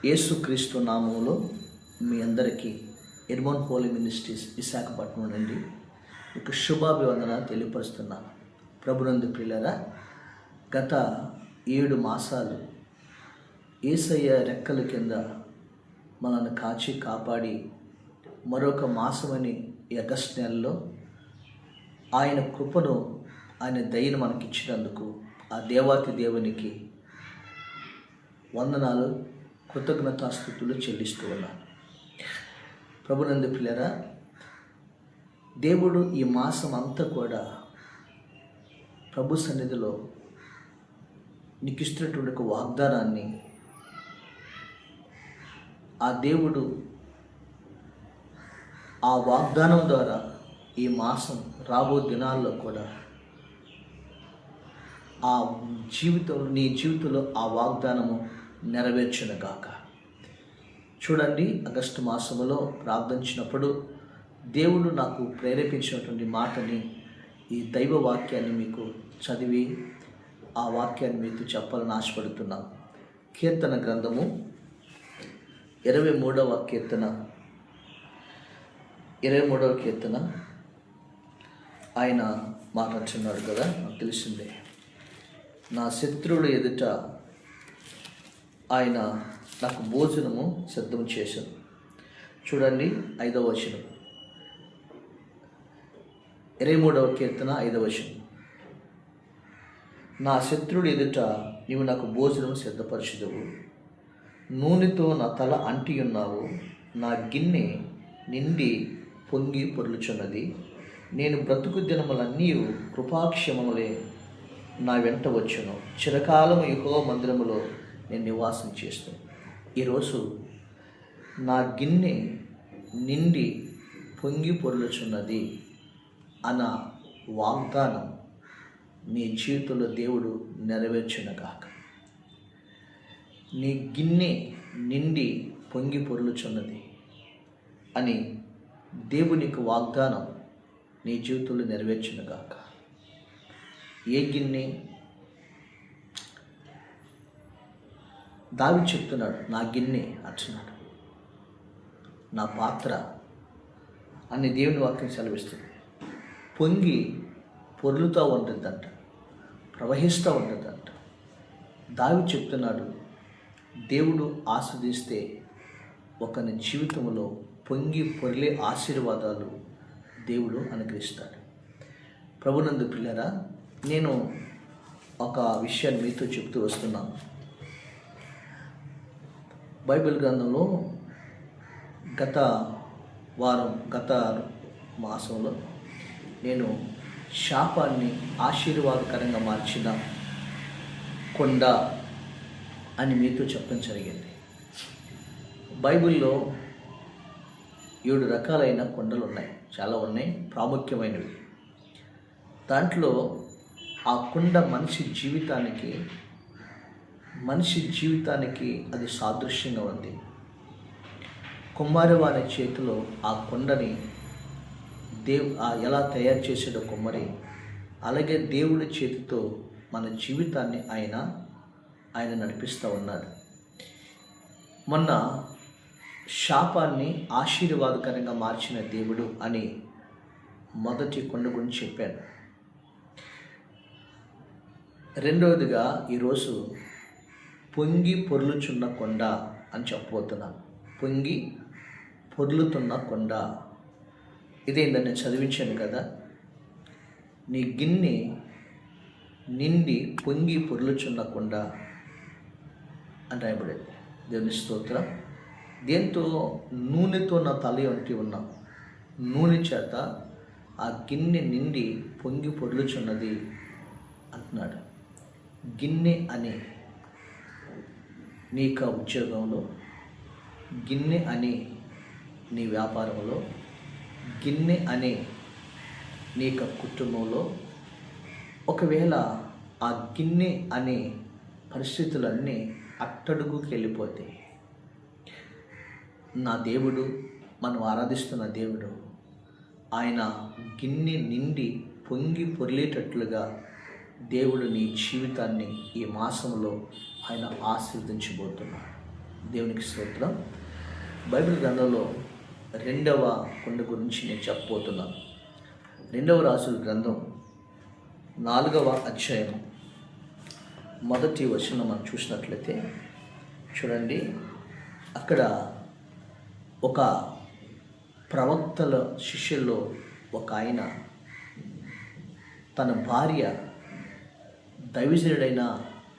యేసుక్రీస్తు నామములో మీ అందరికీ ఎర్మోన్ హోలీ మినిస్ట్రీస్ విశాఖపట్నం నుండి ఒక శుభాభివందన తెలియపరుస్తున్నాను. ప్రభునందు ప్రియులారా, గత 7 మాసాలు యేసయ్య రెక్కల కింద మనల్ని కాచి కాపాడి మరొక మాసమని ఈ ఆగస్టు నెలలో ఆయన కృపను, ఆయన దయను మనకిచ్చినందుకు ఆ దేవాతి దేవునికి వందనాలు, కృతజ్ఞతాస్తుతులు చెల్లిస్తూ ఉన్నాను. ప్రభునందు ప్రియులారా, దేవుడు ఈ మాసం అంతా కూడా ప్రభు సన్నిధిలో నీకు ఇస్తున్నటువంటి ఒక వాగ్దానాన్ని ఆ దేవుడు ఆ వాగ్దానం ద్వారా ఈ మాసం రాబో దినాల్లో కూడా నీ జీవితంలో ఆ వాగ్దానము నెరవేర్చునుగాక. చూడండి, ఆగస్టు మాసములో ప్రార్థించినప్పుడు దేవుడు నాకు ప్రేరేపించినటువంటి మాటని, ఈ దైవ వాక్యాన్ని మీకు చదివి ఆ వాక్యాన్ని మీకు చెప్పాలని ఆశపడుతున్నాను. కీర్తన గ్రంథము 23వ కీర్తన, 23వ కీర్తన ఆయన మాట్లాడుతున్నాడు కదా, నాకు తెలిసిందే. నా శత్రువుల ఎదుట ఆయన నాకు భోజనము సిద్ధం చేశాను. చూడండి, 5వ వచనం, 23వ కీర్తన 5వ వచనం. నా శత్రువుల ఎదుట నీవు నాకు భోజనం సిద్ధపరచుదువు, నూనెతో నా తల అంటి ఉన్నావు, నా గిన్నె నిండి పొంగి పొర్లుచున్నది. నేను బ్రతుకు దినములన్నీ కృపాక్షేమములే నా వెంట వచ్చును, చిరకాలము యెహోవా మందిరములో నేను నివాసం చేస్తాను. ఈరోజు నా గిన్నె నిండి పొంగి పొర్లుచున్నది అన్న వాగ్దానం నీ జీవితంలో దేవుడు నెరవేర్చునుగాక. నీ గిన్నె నిండి పొంగి పొర్లుచున్నది అని దేవునికి వాగ్దానం నీ జీవితంలో నెరవేర్చునుగాక. ఏ గిన్నె? దావీదు చెప్తున్నాడు, నా గిన్నె అంటున్నాడు, నా పాత్ర అని దేవుని వాక్యం సెలవిస్తుంది. పొంగి పొర్లుతూ ఉంటుందంట, ప్రవహిస్తూ ఉంటుందంట. దావీదు చెప్తున్నాడు, దేవుడు ఆస్వాదిస్తే ఒకని జీవితంలో పొంగి పొర్లే ఆశీర్వాదాలు దేవుడు అనుగ్రహిస్తాడు. ప్రభునందు ప్రియులారా, నేను ఒక విషయాన్ని మీతో చెప్తూ వస్తున్నాను. బైబిల్ గ్రంథంలో గత మాసంలో నేను శాపాన్ని ఆశీర్వాదకరంగా మార్చిన కొండ అని మీతో చెప్పడం జరిగింది. బైబిల్లో 7 రకాలైన కొండలు ఉన్నాయి, చాలా ఉన్నాయి, ప్రాముఖ్యమైనవి. దాంట్లో ఆ కొండ మనిషి జీవితానికి అది సాదృశ్యంగా ఉంది. కుమ్మరివాని చేతిలో ఆ కొండని ఎలా తయారు చేసాడో కుమ్మరి, అలాగే దేవుడి చేతితో మన జీవితాన్ని ఆయన నడిపిస్తూ ఉన్నాడు. మొన్న శాపాన్ని ఆశీర్వాదకరంగా మార్చిన దేవుడు అని మొదటి కొండ గురించి చెప్పాను. రెండవదిగా ఈరోజు పొంగి పొర్లుచున్న కొండ అని చెప్పబోతున్నాను. పొంగి పొర్లుతున్న కొండ ఇదేందని నేను చదివించాను కదా. నీ గిన్నె నిండి పొంగి పొర్లుచున్న కొండ అని రాయబడేది. దేవుని స్తోత్రం. దేంతో? నూనెతో నా తల వంటి ఉన్నాం, నూనె చేత ఆ గిన్నె నిండి పొంగి పొర్లుచున్నది అంటున్నాడు. గిన్నె అని నీ యొక్క ఉద్యోగంలో, గిన్నె అని నీ వ్యాపారంలో, గిన్నె అని నీ యొక్క కుటుంబంలో, ఒకవేళ ఆ గిన్నె అనే పరిస్థితులన్నీ అట్టడుగుకి వెళ్ళిపోతే, నా దేవుడు, మనం ఆరాధిస్తున్న దేవుడు, ఆయన గిన్నె నిండి పొంగి పొర్లేటట్లుగా దేవుడు నీ జీవితాన్ని ఈ మాసంలో ఆయన ఆశీర్వదించబోతున్నాడు. దేవునికి స్తోత్రం. బైబిల్ గ్రంథంలో 2వ కొండ గురించి నేను చెప్పబోతున్నాను. 2వ రాజుల గ్రంథం 4వ అధ్యాయం 1వ వచనం మనం చూసినట్లయితే చూడండి, అక్కడ ఒక ప్రవక్తల శిష్యుల్లో ఒక ఆయన తన భార్య దైవజనుడైన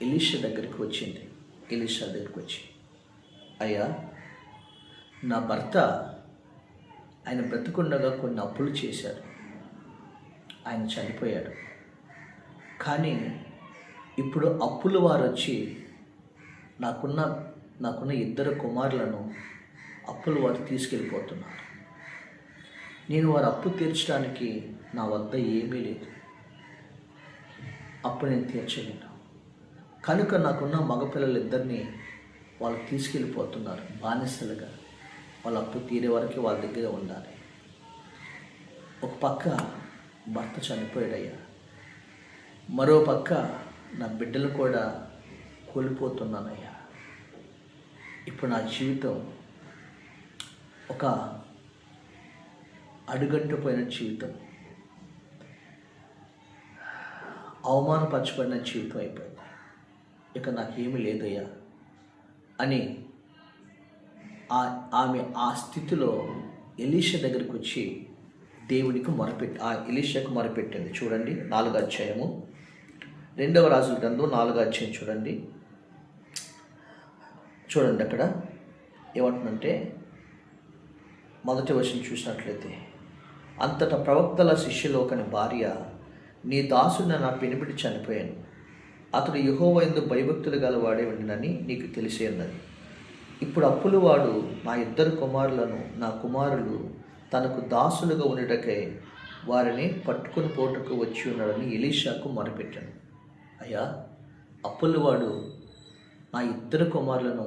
ఎలీషా దగ్గరికి వచ్చింది. ఎలీషా దగ్గరికి వచ్చి, అయ్యా, నా భర్త ఆయన బ్రతికుండగా కొన్ని అప్పులు చేశాడు, ఆయన చనిపోయాడు. కానీ ఇప్పుడు అప్పుల వారు వచ్చి నాకున్న 2 కుమారులను అప్పుల వారు తీసుకెళ్ళిపోతున్నారు. నేను వారి అప్పు తీర్చడానికి నా వద్ద ఏమీ లేదు, అప్పు నేను తీర్చలేను. కనుక నాకున్న మగపిల్లలిద్దరినీ వాళ్ళు తీసుకెళ్ళిపోతున్నారు బానిసలుగా. వాళ్ళ అప్పు తీరే వరకు వాళ్ళ దగ్గర ఉండాలి. ఒక పక్క భర్త చనిపోయాడయ్యా, మరో పక్క నా బిడ్డలు కూడా కోల్పోతున్నానయ్యా. ఇప్పుడు నా జీవితం ఒక అడుగంటిపోయిన జీవితం, అవమానపరచబడిన జీవితం అయిపోయింది. ఇక నాకేమీ లేదయ్యా అని ఆమె ఆ స్థితిలో ఎలీషా దగ్గరికి వచ్చి దేవునికి ఎలీషాకు మొరపెట్టింది. చూడండి, 4వ అధ్యాయము 2వ రాజుల గ్రంథం 4వ అధ్యాయం చూడండి. అక్కడ ఏమంటుందంటే 1వ వచనం చూసినట్లయితే, అంతటా ప్రవక్తల శిష్యులో ఒకని భార్య, నీ దాసుడు నా పెనిమిటి చనిపోయాను, అతడు యెహోవా యందు భయభక్తులు గలవాడే ఉండినని నీకు తెలిసే ఉన్నది. ఇప్పుడు అప్పులు వాడు నా 2 కుమారులను, నా కుమారులు తనకు దాసులుగా ఉండటకై వారిని పట్టుకుని పోటకు వచ్చి ఉన్నాడని ఎలీషాకు మొరపెట్టాను. అయ్యా, అప్పులు వాడు నా 2 కుమారులను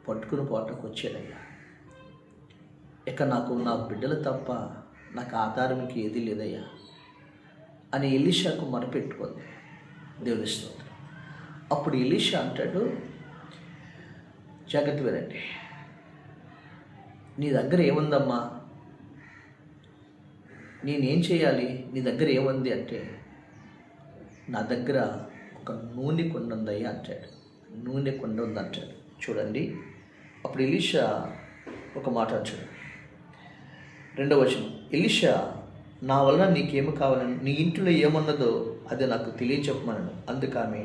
పట్టుకుని పోటకు వచ్చాడయ్యా. ఇక నా బిడ్డలు తప్ప నాకు ఆధారంకి ఏది లేదయ్యా అని ఎలీషాకు మొరపెట్టుకుంది. దేవుని స్తోత్రం. అప్పుడు ఎలీషా అంటాడు, జాగ్రత్త వినండి, నీ దగ్గర ఏముందమ్మా, నేనేం చేయాలి, నీ దగ్గర ఏముంది అంటే, నా దగ్గర ఒక నూనె కొండ ఉందయ్యా అంటాడు. నూనె కొండ ఉందంటాడు. చూడండి, అప్పుడు ఎలీషా ఒక మాట అంటాడు. 2వ వచనం, ఎలీషా, నా వలన నీకేమి కావాలని, నీ ఇంటిలో ఏమున్నదో అది నాకు తెలియచెప్పమనను. అందుకని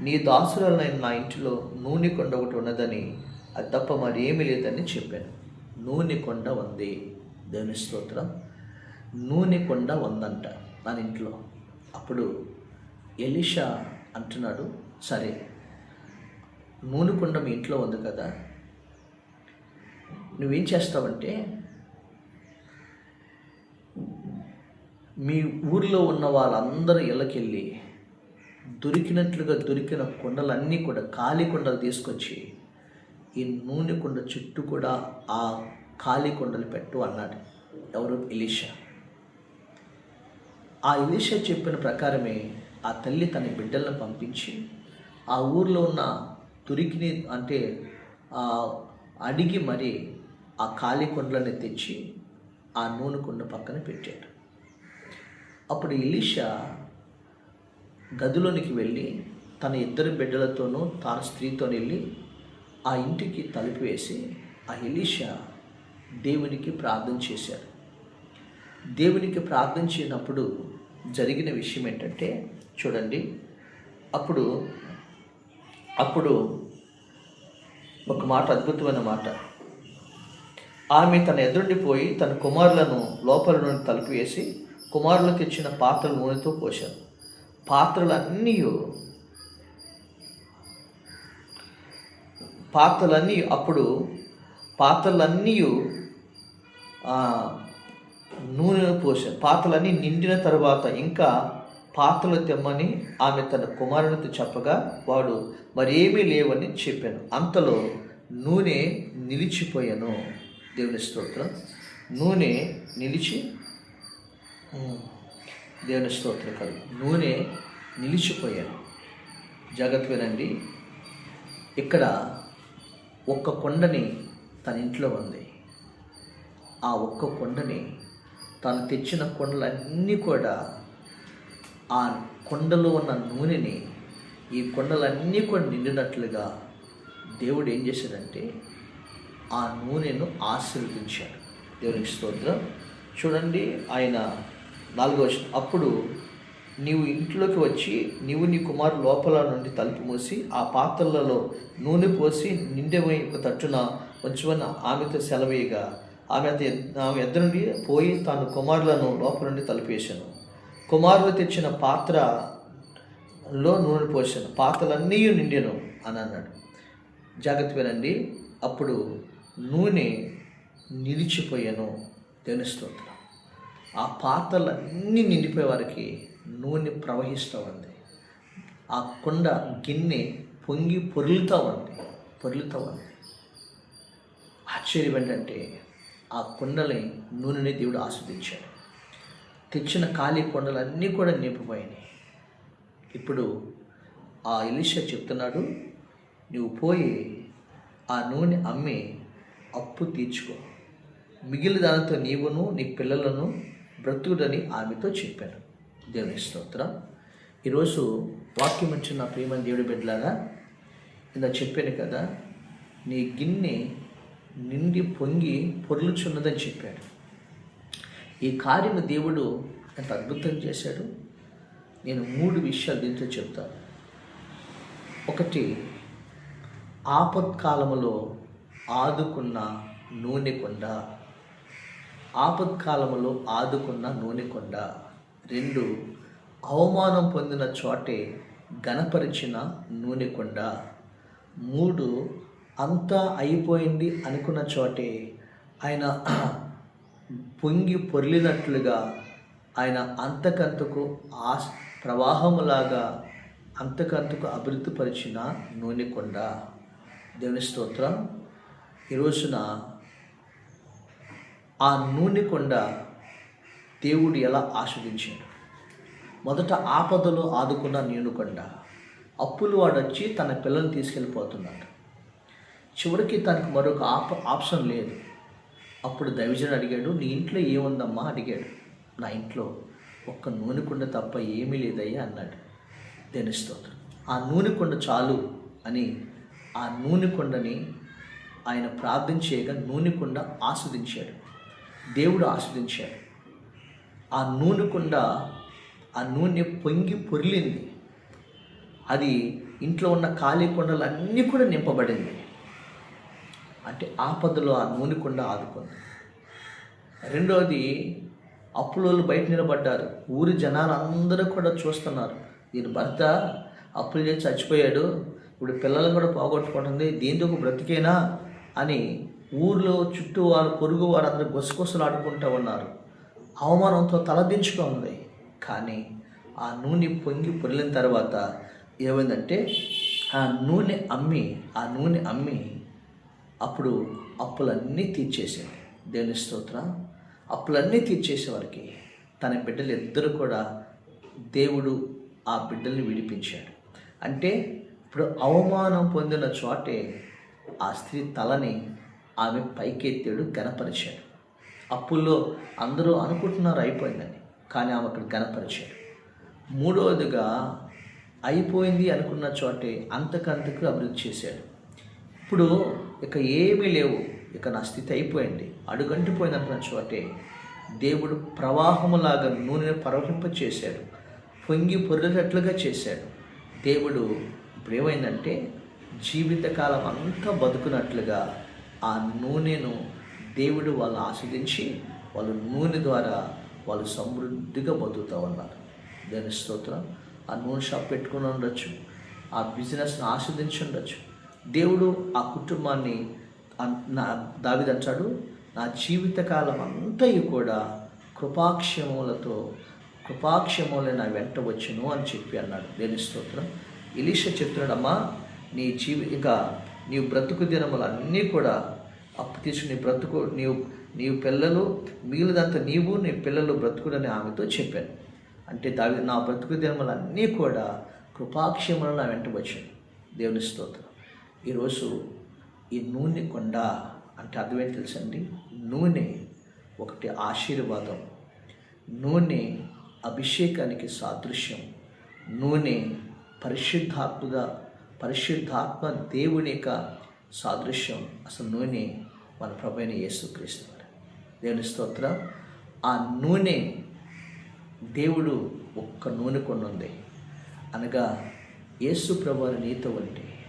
నీ దాసురాలైన నా ఇంటిలో నూనె కొండ ఒకటి ఉన్నదని, అది తప్ప మరి ఏమీ లేదని చెప్పాను. నూనె కొండ ఉంది. దేవుని స్తోత్రం. నూనె కొండ ఉందంట నా ఇంట్లో. అప్పుడు ఎలీషా అంటున్నాడు, సరే, నూనె కొండ మీ ఇంట్లో ఉంది కదా, నువ్వేం చేస్తావంటే మీ ఊరిలో ఉన్న వాళ్ళందరూ ఇళ్ళకెళ్ళి దొరికిన కొండలన్నీ కూడా, ఖాళీ కొండలు తీసుకొచ్చి ఈ నూనె కొండ చుట్టూ కూడా ఆ ఖాళీ కొండలు పెట్టు అన్నాడు. ఎవరు? ఎలీషా. ఆ ఎలీషా చెప్పిన ప్రకారమే ఆ తల్లి తన బిడ్డలను పంపించి ఆ ఊర్లో ఉన్న అడిగి మరి ఆ ఖాళీ కొండలని తెచ్చి ఆ నూనె కొండ పక్కన పెట్టాడు. అప్పుడు ఎలీషా గదిలోనికి వెళ్ళి తన 2 బిడ్డలతోనూ తన స్త్రీతో వెళ్ళి ఆ ఇంటికి తలుపు వేసి ఆ ఎలీషా దేవునికి ప్రార్థన చేశాడు. దేవునికి ప్రార్థన చేయనప్పుడు జరిగిన విషయం ఏంటంటే, చూడండి, అప్పుడు ఒక మాట, అద్భుతమైన మాట. ఆమె తన ఎదురుండి పోయి తన కుమారులను లోపల నుండి తలుపు వేసి కుమారులకు ఇచ్చిన పాత్రలు నూనెతో పోశారు. పాత్రలన్నీ నూనె పోశారు. పాత్రలన్నీ నిండిన తరువాత ఇంకా పాత్రలు తెమ్మని ఆమె తన కుమారునితో చెప్పగా వాడు మరేమీ లేవని చెప్పాను. అంతలో నూనె నిలిచిపోయాను. దేవుని స్తోత్రం. నూనె దేవుని స్తోత్రం కాదు, నూనె నిలిచిపోయాను. జాగ్రత్త వినండి, ఇక్కడ ఒక్క కొండని తన ఇంట్లో ఉంది. ఆ ఒక్క కొండని తను తెచ్చిన కొండలన్నీ కూడా ఆ కొండలో ఉన్న నూనెని ఈ కొండలన్నీ కూడా నిండినట్లుగా దేవుడు ఏం చేశాడంటే ఆ నూనెను ఆశీర్వదించాడు. దేవునికి స్తోత్రం. చూడండి, ఆయన 4వ వచనం, అప్పుడు నీవు ఇంట్లోకి వచ్చి నీవు నీ కుమారుడు లోపల నుండి తలుపు మూసి ఆ పాత్రలలో నూనె పోసి నిండె తట్టున ఉంచమని ఆమెతో సెలవేయగా ఆమె ఎద్దు నుండి పోయి తాను కుమారులను లోపల నుండి తలుపేశాను. కుమారులు తెచ్చిన పాత్రలో నూనె పోసాను, పాత్రలన్నీ నిండెను అని అన్నాడు. జాగ్రత్త వినండి. అప్పుడు నూనె నిలిచిపోయాను. దేవుని స్తోత్రం. ఆ పాత్రలన్నీ నిండిపోయే వారికి నూనె ప్రవహిస్తూ ఉంది. ఆ కుండ గిన్నె పొంగి పొర్లుతూ ఉంది. ఆశ్చర్యం ఏంటంటే ఆ కుండని నూనెని దేవుడు ఆస్వాదించాడు. తెచ్చిన ఖాళీ కొండలన్నీ కూడా నింపిపోయినాయి. ఇప్పుడు ఆ ఎలీషా చెప్తున్నాడు, నువ్వు పోయి ఆ నూనె అమ్మి అప్పు తీర్చుకో, మిగిలిన దానితో నీవును నీ పిల్లలను బ్రతుకుడని ఆమెతో చెప్పాను. దేవుని స్తోత్రం. ఈరోజు వాక్యం వచ్చిన నా ప్రియమైన దేవుడి బిడ్డలారా, ఇలా చెప్పాను కదా, నీ గిన్నె నిండి పొంగి పొర్లుచున్నదని చెప్పాడు. ఈ కార్యము దేవుడు ఎంత అద్భుతం చేశాడు. నేను 3 విషయాలు దీంతో చెప్తాను. ఒకటి, ఆపత్కాలములో ఆదుకున్న నూనె కొండ. ఆపత్కాలములో ఆదుకున్న నూనె కొండ. 2, అవమానం పొందిన చోటే ఘనపరిచిన నూనె కొండ. 3, అంతా అయిపోయింది అనుకున్న చోటే ఆయన పొంగి పొర్లినట్లుగా ఆయన అంతకంతకు ప్రవాహములాగా అంతకంతకు అభివృద్ధిపరిచిన నూనె కొండ. దేవుని స్తోత్రం. ఈ రోజున ఆ నూనె కొండ దేవుడు ఎలా ఆస్వాదించాడు. మొదట ఆపదలో ఆదుకున్న నూనె కొండ. అప్పులు వాడొచ్చి తన పిల్లల్ని తీసుకెళ్ళిపోతున్నాడు. చివరికి తనకు మరొక ఆప్షన్ లేదు. అప్పుడు దైవజనుడు అడిగాడు, నీ ఇంట్లో ఏముందమ్మా అడిగాడు. నా ఇంట్లో ఒక్క నూనె కొండ తప్ప ఏమీ లేదయ్యా అన్నాడు. దేవుని స్తోత్రం. ఆ నూనె కొండ చాలు అని ఆ నూనె కొండని ఆయన ప్రార్థన చేయగా నూనె కొండ ఆస్వాదించాడు. దేవుడు ఆస్వాదించాడు. ఆ నూనె కొండ, ఆ నూనె పొంగి పొర్లింది. అది ఇంట్లో ఉన్న ఖాళీ కొండలన్నీ కూడా నింపబడింది. అంటే ఆపదలో ఆ నూనె కొండ ఆదుకుంది. రెండవది, అప్పులోళ్ళు బయట నిలబడ్డారు. ఊరి జనాలు అందరూ కూడా చూస్తున్నారు, దీని భర్త అప్పులు చేసి చచ్చిపోయాడు, ఇప్పుడు పిల్లలను కూడా పోగొట్టుకుంటుంది, దీంతో బ్రతికేనా అని ఊర్లో చుట్టూ వారు పొరుగు వారందరూ గుసగుసలు ఆడుకుంటూ ఉన్నారు. అవమానంతో తలదించుకుంది. కానీ ఆ నూనె పొంగి పొర్లిన తర్వాత ఏమైందంటే ఆ నూనె అమ్మి అప్పుడు అప్పులన్నీ తీర్చేసింది. దేవుని స్తోత్రం. అప్పులన్నీ తీర్చేసేవారికి తన బిడ్డలు ఇద్దరు కూడా దేవుడు ఆ బిడ్డల్ని విడిపించాడు. అంటే ఇప్పుడు అవమానం పొందిన చోటే ఆ స్త్రీ తలని ఆమె పైకెత్తాడు, ఘనపరిచాడు. అప్పుల్లో అందరూ అనుకుంటున్నారు అయిపోయిందని, కానీ ఆమె అక్కడ ఘనపరిచాడు. మూడవదిగా, అయిపోయింది అనుకున్న చోటే అంతకంతకు అభివృద్ధి చేశాడు. ఇప్పుడు ఇక ఏమీ లేవు, ఇక నా స్థితి అయిపోయింది, అడుగంటిపోయింది అనుకున్న చోటే దేవుడు ప్రవాహములాగా నూనెను ప్రవహింపచేశాడు, పొంగి పొర్లేటట్లుగా చేశాడు. దేవుడు ఇప్పుడు ఏమైందంటే జీవితకాలం అంతా బతుకున్నట్లుగా ఆ నూనెను దేవుడు వాళ్ళు ఆస్వాదించి వాళ్ళు నూనె ద్వారా వాళ్ళు సమృద్ధిగా బతుకుతూ ఉన్నారు. దేవుని స్తోత్రం. ఆ నూనె షాప్ పెట్టుకుని ఉండొచ్చు, ఆ బిజినెస్ని ఆస్వాదించి ఉండొచ్చు. దేవుడు ఆ కుటుంబాన్ని దావీదు అంటాడు, నా జీవితకాలం అంతయు కూడా కృపాక్షేమములే నా వెంట వచ్చును అని చెప్పి అన్నాడు. దేవుని స్తోత్రం. ఎలీషా చెప్తున్నాడమ్మా, నీవు బ్రతుకు దినములన్నీ కూడా అప్పు తీసుకుని బ్రతుకు, నీవు పిల్లలు మిగిలినంత నీవు నీ పిల్లలు బ్రతుకుడని ఆమెతో చెప్పాను. అంటే దావీదు, నా బ్రతుకు దినములన్నీ కూడా కృపాక్షేమములు నా వెంట వచ్చాను. దేవుని స్తోత్రం. ఈరోజు ఈ నూనె కొండ అంటే అర్థం ఏంటి తెలుసండి? నూనె ఒకటి ఆశీర్వాదం, నూనె అభిషేకానికి సాదృశ్యం, నూనె పరిశుద్ధాత్మ దేవుని యొక్క సాదృశ్యం. అసలు నూనె మన ప్రభువైన యేసుక్రీస్తు. దేవుని స్తోత్రం. ఆ నూనె దేవుడు ఒక్క నూనె కొండ ఉంది అనగా యేసు ప్రభువు నీతో ఉంటే,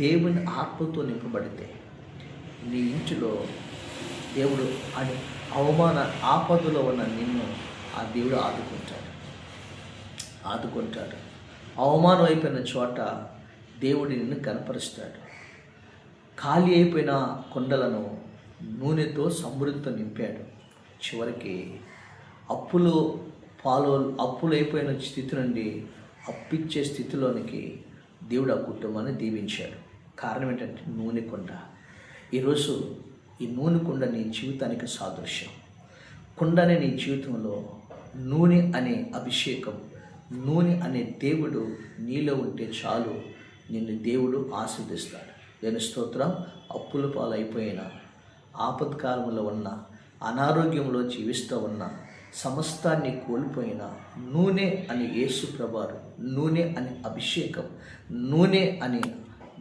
దేవుని ఆత్మతో నింపబడితే నీ ఇంటిలో దేవుడు ఆపదలో ఉన్న నిన్ను ఆ దేవుడు ఆదుకుంటాడు. అవమానం అయిపోయిన చోట దేవుడు నిన్ను కనపరుస్తాడు. ఖాళీ అయిపోయిన కొండలను నూనెతో సమృద్ధితో నింపాడు. చివరికి అప్పులైపోయిన స్థితి నుండి అప్పిచ్చే స్థితిలోనికి దేవుడు ఆ కుటుంబాన్ని దీవించాడు. కారణం ఏంటంటే నూనె కొండ. ఈరోజు ఈ నూనె కొండ నీ జీవితానికి సాదృశ్యం. కొండనే నీ జీవితంలో నూనె అనే అభిషేకం, నూనె అనే దేవుడు నీలో ఉంటే చాలు, నిన్ను దేవుడు ఆశీర్వదిస్తాడు. దేవుని స్తోత్రం. అప్పుల పాలైపోయిన, ఆపత్కాలంలో ఉన్న, అనారోగ్యంలో జీవిస్తూ ఉన్న, సమస్తాన్ని కోల్పోయిన నూనె అని యేసు ప్రభువారు, నూనె అని అభిషేకం, నూనె అని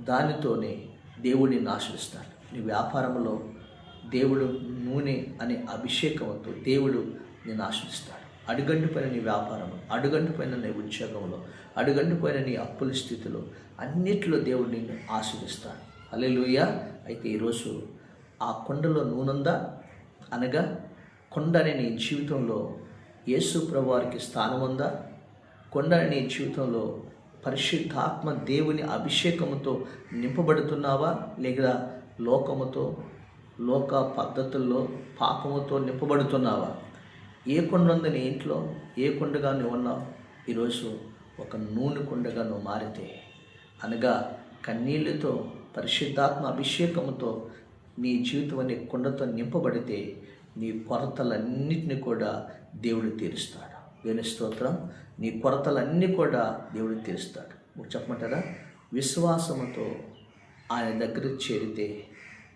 దానితోనే దేవుడిని ఆశీర్వదిస్తాడు. నీ వ్యాపారంలో దేవుడు నూనె అనే అభిషేకంతో దేవుడు నిన్ను ఆశీర్వదిస్తాడు. అడుగంటిపోయిన నీ వ్యాపారం, అడుగంటిపోయిన నీ ఉద్యోగంలో, అడుగంటిపోయిన నీ అప్పుల స్థితిలో అన్నిటిలో దేవుడు నిన్ను ఆశీర్వదిస్తాడు. హల్లెలూయా. అయితే ఈరోజు ఆ కొండలో నూనెందా అనగా కొండ అనే నీ జీవితంలో యేసు ప్రభువారికి స్థానం ఉందా? కొండ అనే నీ జీవితంలో పరిశుద్ధాత్మ దేవుని అభిషేకముతో నింపబడుతున్నావా? లేదా లోకముతో, లోక పద్ధతుల్లో పాపముతో నింపబడుతున్నావా? ఏ కొండ ఉంది నీ ఇంట్లో? ఏ కొండగా నువ్వు ఉన్నావు? ఈరోజు ఒక నూనె కొండగా నువ్వు మారితే అనగా కన్నీళ్ళతో పరిశుద్ధాత్మ అభిషేకముతో నీ జీవితం అనే కొండతో నింపబడితే నీ కొరతలన్నిటిని కూడా దేవుడు తీరుస్తాడు. దేవుని స్తోత్రం. నీ కొరతలన్నీ కూడా దేవుడు తీరుస్తాడు. చెప్పమంటారా? విశ్వాసముతో ఆయన దగ్గరికి చేరితే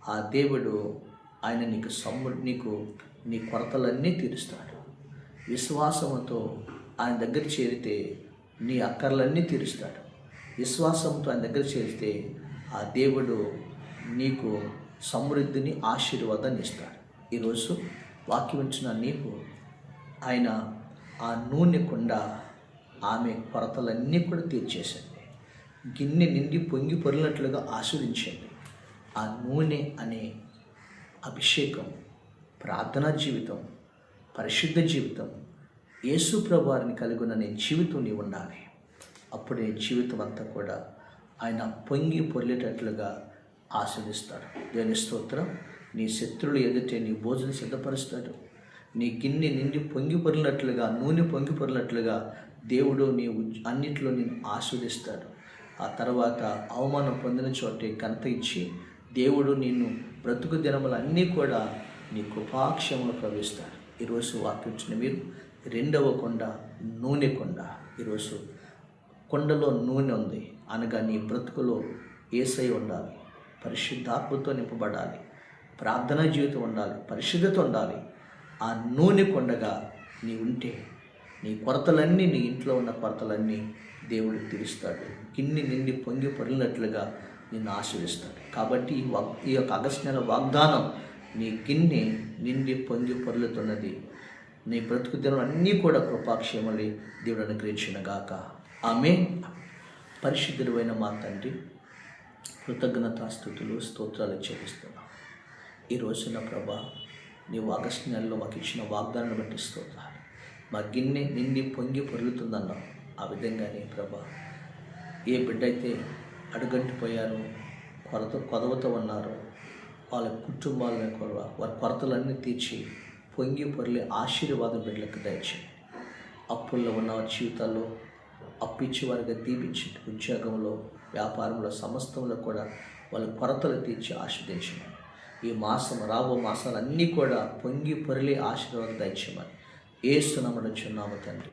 ఆ దేవుడు ఆయన నీకు నీ కొరతలన్నీ తీరుస్తాడు. విశ్వాసముతో ఆయన దగ్గర చేరితే నీ అక్కర్లన్నీ తీరుస్తాడు. విశ్వాసంతో ఆయన దగ్గర చేరితే ఆ దేవుడు నీకు సమృద్ధిని, ఆశీర్వాదాన్ని ఇస్తాడు. ఈరోజు వాక్యం ఇచ్చిన నీకు ఆయన ఆ నూనె కొండ ఆమె కొరతలన్నీ కూడా తీర్చేసండి. గిన్నె నిండి పొంగి పొరినట్లుగా ఆస్వాదించండి. ఆ నూనె అనే అభిషేకం, ప్రార్థనా జీవితం, పరిశుద్ధ జీవితం, యేసు ప్రభువారిని కలిగి ఉన్న నీ జీవితం నీవు ఉండాలి. అప్పుడే జీవితం అంతా కూడా ఆయన పొంగి పొర్లేటట్లుగా ఆస్వాదిస్తాడు. దేవుని స్తోత్రం. నీ శత్రువులు ఎదుటే నీ భోజనం సిద్ధపరుస్తాడు. నీ గిన్నె నిండి పొంగి పొరినట్లుగా, నూనె పొంగి పొరినట్లుగా దేవుడు నీ అన్నిట్లో నేను ఆస్వాదిస్తాడు. ఆ తర్వాత అవమానం పొందిన చోటే ఘనత ఇచ్చి దేవుడు నిన్ను బ్రతుకు దినములన్నీ కూడా నీ కృపాక్షములు ప్రవేశిస్తాడు. ఈరోజు వాక్యించిన మీరు రెండవ కొండ నూనె కొండ. ఈరోజు కొండలో నూనె ఉంది అనగా నీ బ్రతుకులో యేసయ్య ఉండాలి, పరిశుద్ధాత్మతో నింపబడాలి, ప్రార్థనా జీవితం ఉండాలి, పరిశుద్ధత ఉండాలి. ఆ నూనె కొండగా నీ ఉంటే నీ కొరతలన్నీ, నీ ఇంట్లో ఉన్న కొరతలన్నీ దేవుడు తీరుస్తాడు. గిన్నె నిండి పొంగి పొరిలినట్లుగా నిన్ను ఆశీర్వదిస్తాడు. కాబట్టి ఈ యొక్క ఆగస్టు నెల వాగ్దానం, నీ గిన్నె నిండి పొంగి పొరులుతున్నది. నీ బ్రతుకు దినం అన్నీ కూడా కృపాక్షేమలే దేవుడు అనుగ్రహించునుగాక. ఆమేన్. పరిశుద్ధుడైన మా తండ్రి, కృతజ్ఞతాస్తుతులు, స్తోత్రాలు చెల్లిస్తున్నాం. ఈ రోజున ప్రభా, నీవు ఆగస్టు నెలలో మాకు ఇచ్చిన వాగ్దానాన్ని బట్టి స్తోత్రాలు. మా గిన్నె నిండి పొంగి పొరులుతుందన్నావు. ఆ విధంగానే ప్రభా, ఏ బిడ్డ అయితే అడుగంటిపోయారో, కొదవతో ఉన్నారు, వాళ్ళ కుటుంబాలను కూడా వారి కొరతలన్నీ తీర్చి పొంగి పొరలే ఆశీర్వాదం బిడ్డలకు దయచేయండి. అప్పుల్లో ఉన్న వారి జీవితాల్లో అప్పిచ్చి వారిగా దీపించండి. ఉద్యోగంలో, వ్యాపారంలో, సమస్తంలో కూడా వాళ్ళ కొరతలు తీర్చి ఆశీర్వదించమని, ఈ మాసం రాబో మాసాలన్నీ కూడా పొంగి పొరలే ఆశీర్వాదం దయచేయమని యేసు నామమున చున్నాము తండ్రి.